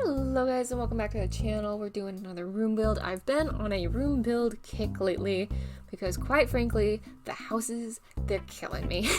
Hello guys and welcome back to the channel. We're doing another room build. I've been on a room build kick lately because quite frankly, the houses, they're killing me.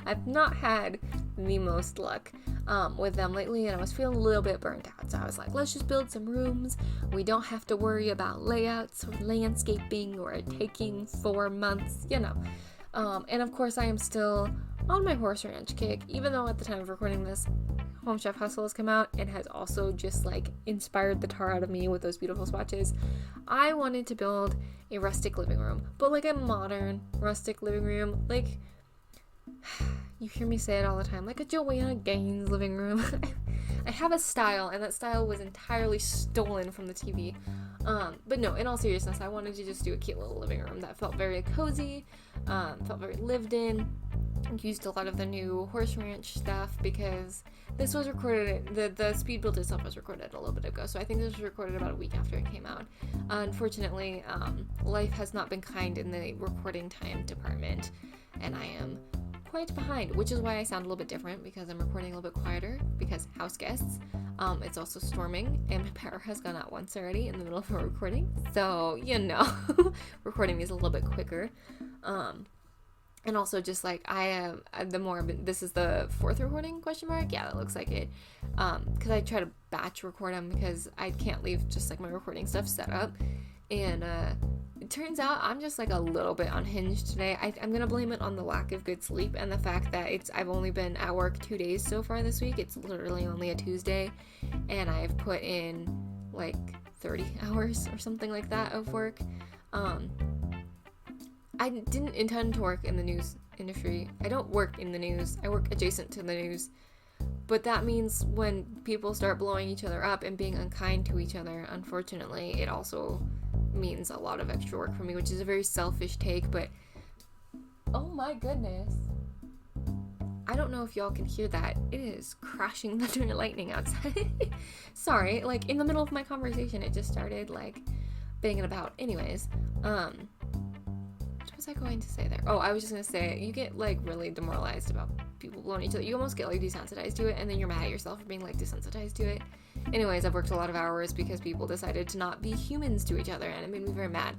I've not had the most luck with them lately and I was feeling a little bit burnt out. So I was like, let's just build some rooms. We don't have to worry about layouts or landscaping or taking 4 months, you know. And of course I am still on my horse ranch kick, even though at the time of recording this, Home Chef Hustle has come out and has also just like inspired the tar out of me with those beautiful swatches. I wanted to build a rustic living room, but like a modern rustic living room, like you hear me say it all the time, like a Joanna Gaines living room. I have a style and that style was entirely stolen from the TV. But no, in all seriousness, I wanted to just do a cute little living room that felt very cozy, felt very lived in. Used a lot of the new horse ranch stuff because this was recorded, the speed build itself was recorded a little bit ago, so I think this was recorded about a week after it came out. Unfortunately, life has not been kind in the recording time department, and I am quite behind, which is why I sound a little bit different, because I'm recording a little bit quieter, because house guests. It's also storming, and my power has gone out once already in the middle of a recording, so, you know, recording is a little bit quicker. And also just like this is the 4th recording, question mark? Yeah, that looks like it. Because I try to batch record them because I can't leave just like my recording stuff set up. And it turns out I'm just like a little bit unhinged today. I'm gonna blame it on the lack of good sleep and the fact that I've only been at work 2 days so far this week. It's literally only a Tuesday, and I've put in like 30 hours or something like that of work. I didn't intend to work in the news industry. I don't work in the news. I work adjacent to the news. But that means when people start blowing each other up and being unkind to each other, unfortunately, it also means a lot of extra work for me, which is a very selfish take, but oh my goodness. I don't know if y'all can hear that. It is crashing thunder and lightning outside. Sorry, like in the middle of my conversation, it just started like banging about. Anyways, what was I going to say there? Oh, I was just going to say, you get like really demoralized about people blowing each other. You almost get like desensitized to it, and then you're mad at yourself for being like desensitized to it. Anyways, I've worked a lot of hours because people decided to not be humans to each other, and it made me very mad.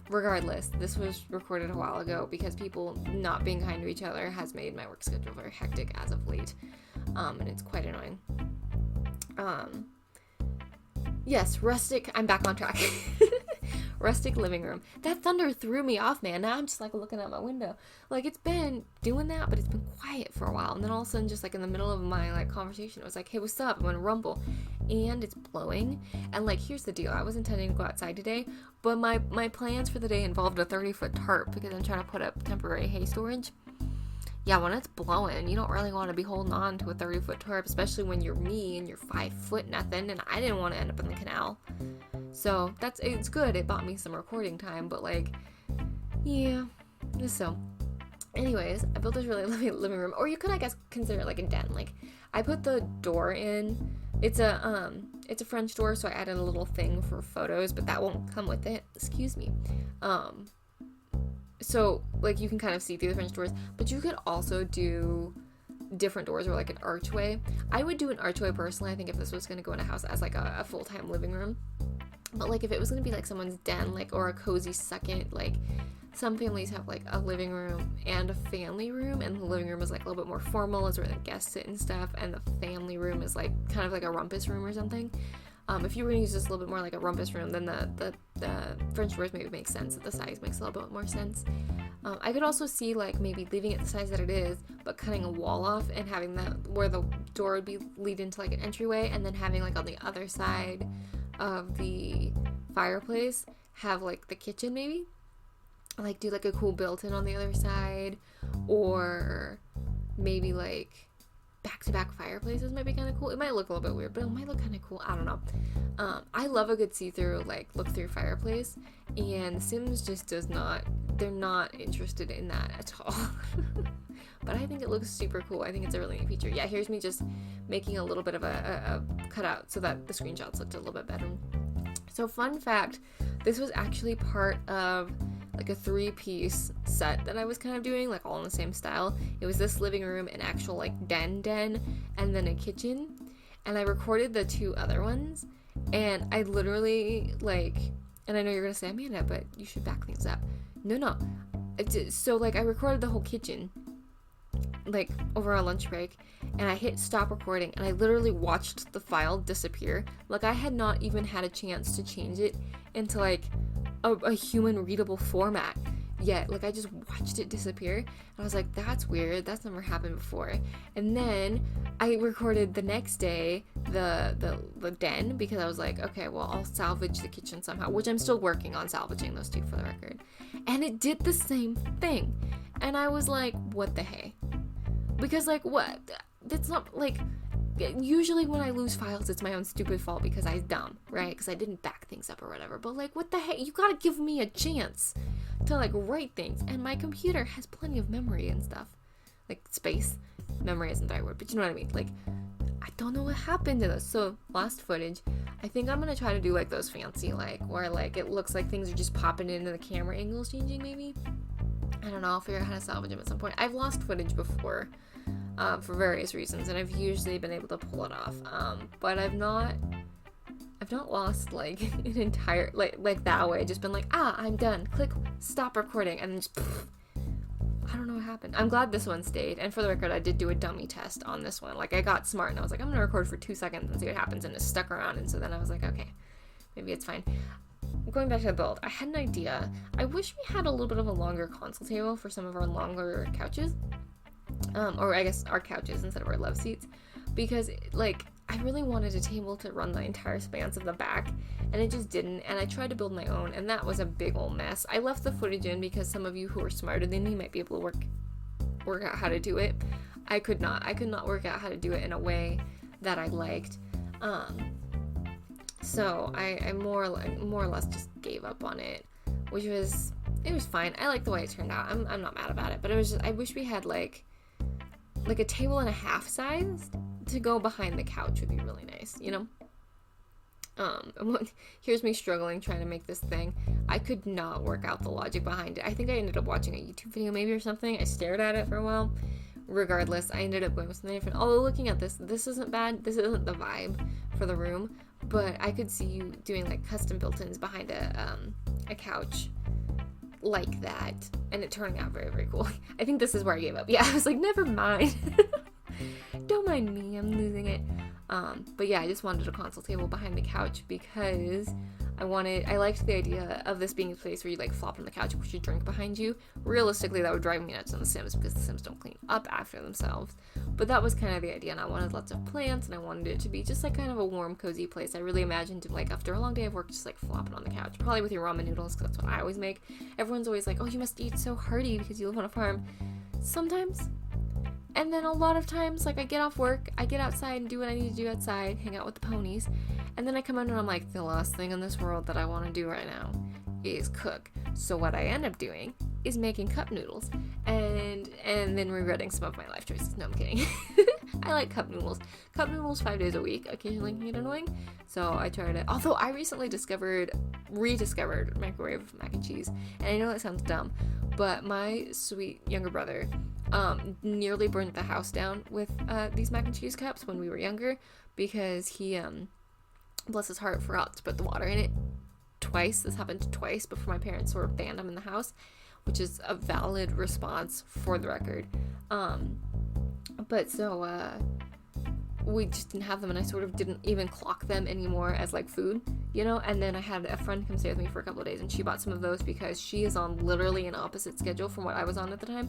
Regardless, this was recorded a while ago because people not being kind to each other has made my work schedule very hectic as of late. And it's quite annoying. Yes, rustic, I'm back on track. Rustic living room. That thunder threw me off, man. Now I'm just like looking out my window. Like it's been doing that, but it's been quiet for a while. And then all of a sudden, just like in the middle of my like conversation, it was like, hey, what's up? I'm gonna rumble. And it's blowing. And like, here's the deal. I was intending to go outside today, but my plans for the day involved a 30-foot tarp because I'm trying to put up temporary hay storage. Yeah, when it's blowing, you don't really want to be holding on to a 30-foot tarp, especially when you're me and you're 5 foot nothing, and I didn't want to end up in the canal. So it's good. It bought me some recording time, but like, yeah. So, anyways, I built this really lovely living room, or you could, I guess, consider it like a den. Like, I put the door in. It's a French door, so I added a little thing for photos, but that won't come with it. Excuse me. So like you can kind of see through the French doors, but you could also do different doors or like an archway. I would do an archway personally. I think if this was going to go in a house as like a full-time living room. But like if it was going to be like someone's den, like, or a cozy second, like some families have like a living room and a family room, and the living room is like a little bit more formal, is where the guests sit and stuff, and the family room is like kind of like a rumpus room or something. If you were going to use this a little bit more like a rumpus room, then the French doors maybe make sense. The size makes a little bit more sense. I could also see like maybe leaving it the size that it is, but cutting a wall off and having that where the door would be lead into like an entryway, and then having like on the other side of the fireplace have like the kitchen maybe. Like do like a cool built-in on the other side, or maybe like back-to-back fireplaces might be kind of cool. It might look a little bit weird, but it might look kind of cool. I don't know. I love a good see-through, like, look-through fireplace, and Sims just they're not interested in that at all. But I think it looks super cool. I think it's a really neat feature. Yeah, here's me just making a little bit of a cutout so that the screenshots looked a little bit better. So fun fact, this was actually part of like a 3-piece set that I was kind of doing, like all in the same style. It was this living room, an actual like den, and then a kitchen. and I recorded the 2 other ones, and I literally, like, and I know you're gonna say, Amanda, but you should back things up. No. So, like, I recorded the whole kitchen, like, over our lunch break, and I hit stop recording, and I literally watched the file disappear. Like, I had not even had a chance to change it into, like, a human readable format yet. Like, I just watched it disappear, and I was like, that's weird, that's never happened before. And then I recorded the next day the den, because I was like, okay, well, I'll salvage the kitchen somehow, which I'm still working on salvaging those 2 for the record. And it did the same thing, and I was like, what the hey? Because, like, what? That's not, like, usually when I lose files, it's my own stupid fault because I was dumb, right? Because I didn't back things up or whatever. But, like, what the heck? You gotta give me a chance to, like, write things. And my computer has plenty of memory and stuff. Like, space. Memory isn't the right word, but you know what I mean. Like, I don't know what happened to this. So, lost footage. I think I'm gonna try to do, like, those fancy, like, where, like, it looks like things are just popping in and the camera angle's changing, maybe. I don't know. I'll figure out how to salvage them at some point. I've lost footage before. For various reasons, and I've usually been able to pull it off, but I've not lost, like, an entire, like that way, just been like, I'm done, click stop recording, and then just I don't know what happened. I'm glad this one stayed, and for the record, I did do a dummy test on this one. Like, I got smart, and I was like, I'm gonna record for 2 seconds and see what happens, and it stuck around, and so then I was like, okay, maybe it's fine. Going back to the build, I had an idea. I wish we had a little bit of a longer console table for some of our longer couches. Or I guess our couches instead of our love seats, because, like, I really wanted a table to run the entire span of the back, and it just didn't, and I tried to build my own, and that was a big old mess. I left the footage in because some of you who are smarter than me might be able to work out how to do it. I could not work out how to do it in a way that I liked, so I more or less just gave up on it, which was, it was fine. I like the way it turned out. I'm not mad about it, but it was just, I wish we had like a table and a half sized to go behind the couch would be really nice, you know? Here's me struggling trying to make this thing. I could not work out the logic behind it. I think I ended up watching a YouTube video maybe or something. I stared at it for a while. Regardless, I ended up going with something different. Although looking at this isn't bad. This isn't the vibe for the room, but I could see you doing, like, custom built-ins behind a couch like that, and it turning out very, very cool. I think this is where I gave up. Yeah, I was like, never mind. Don't mind me, I'm losing it. But yeah, I just wanted a console table behind the couch because I liked the idea of this being a place where you, like, flop on the couch and put your drink behind you. Realistically, that would drive me nuts on The Sims because The Sims don't clean up after themselves. But that was kind of the idea, and I wanted lots of plants, and I wanted it to be just, like, kind of a warm, cozy place. I really imagined, like, after a long day of work, just, like, flopping on the couch. Probably with your ramen noodles, because that's what I always make. Everyone's always like, oh, you must eat so hearty because you live on a farm. Sometimes. And then a lot of times, like, I get off work, I get outside and do what I need to do outside, hang out with the ponies, and then I come in and I'm like, the last thing in this world that I want to do right now is cook. So what I end up doing is making cup noodles, and then regretting some of my life choices. No, I'm kidding. I like cup noodles. Cup noodles 5 days a week occasionally can get annoying, so I tried it. Although I recently rediscovered microwave mac and cheese, and I know that sounds dumb, but my sweet younger brother nearly burned the house down with these mac and cheese cups when we were younger, because he, bless his heart, forgot to put the water in it twice. This happened twice before my parents sort of banned him in the house, which is a valid response for the record. But so we just didn't have them, and I sort of didn't even clock them anymore as, like, food, you know. And then I had a friend come stay with me for a couple of days, and she bought some of those because she is on literally an opposite schedule from what I was on at the time.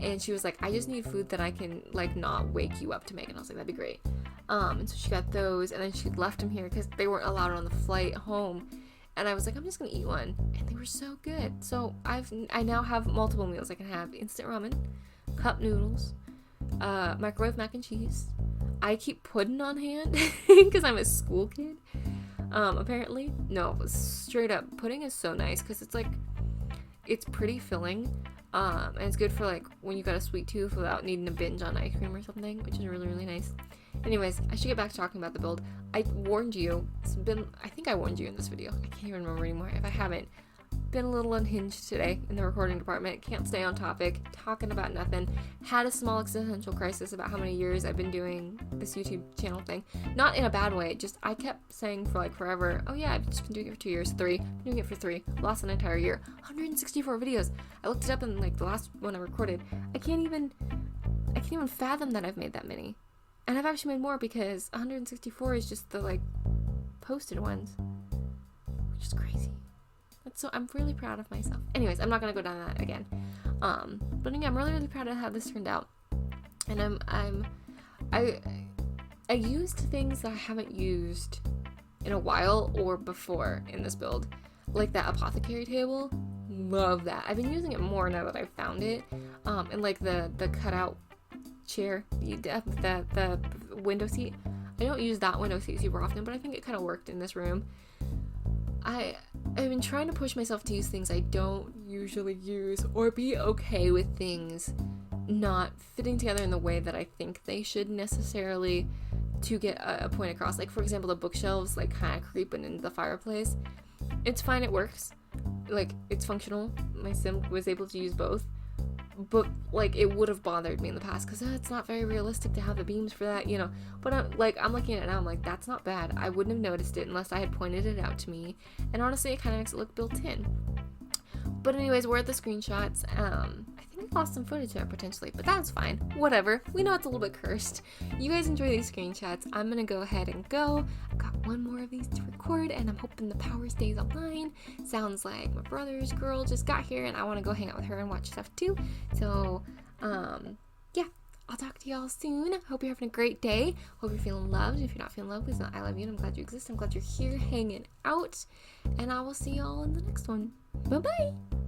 And she was like, I just need food that I can, like, not wake you up to make. And I was like, that'd be great. And so she got those, and then she left them here because they weren't allowed on the flight home. And I was like, I'm just gonna eat one, and they were so good. So I now have multiple meals. I can have instant ramen, cup noodles, microwave mac and cheese. I keep pudding on hand because I'm a school kid. Apparently, no, straight up, pudding is so nice because it's, like, it's pretty filling. And it's good for, like, when you got a sweet tooth without needing to binge on ice cream or something, which is really, really nice. Anyways, I should get back to talking about the build. I warned you. I think I warned you in this video. I can't even remember anymore. If I haven't, been a little unhinged today in the recording department. Can't stay on topic, talking about nothing. Had a small existential crisis about how many years I've been doing this YouTube channel thing. Not in a bad way, just I kept saying for like forever, oh yeah, I've just been doing it for 2 years, 3, been doing it for 3, lost an entire year, 164 videos. I looked it up in like the last one I recorded. I can't even fathom that I've made that many. And I've actually made more because 164 is just the like posted ones, which is crazy. So I'm really proud of myself. Anyways, I'm not gonna go down that again. But yeah, I'm really proud of how this turned out. And I used things that I haven't used in a while or before in this build, like that apothecary table. Love that. I've been using it more now that I've found it. And like the cutout chair, the window seat. I don't use that window seat super often, but I think it kind of worked in this room. I've been trying to push myself to use things I don't usually use, or be okay with things not fitting together in the way that I think they should necessarily to get a point across. Like, for example, the bookshelves like kind of creeping into the fireplace. It's fine, it works. Like, it's functional. My sim was able to use both. But like, it would have bothered me in the past because it's not very realistic to have the beams for that, you know. But I'm looking at it now, I'm like, that's not bad. I wouldn't have noticed it unless I had pointed it out to me. And honestly, it kind of makes it look built in. But anyways, we're at the screenshots. I think I lost some footage there potentially, but that's fine. Whatever. We know it's a little bit cursed. You guys enjoy these screenshots. I'm gonna go ahead and go. I've got one more of these to record, and I'm hoping the power stays online. Sounds like my brother's girl just got here, and I want to go hang out with her and watch stuff too. So, yeah. I'll talk to y'all soon. Hope you're having a great day. Hope you're feeling loved. If you're not feeling loved, please know I love you, and I'm glad you exist. I'm glad you're here hanging out. And I will see y'all in the next one. Bye-bye.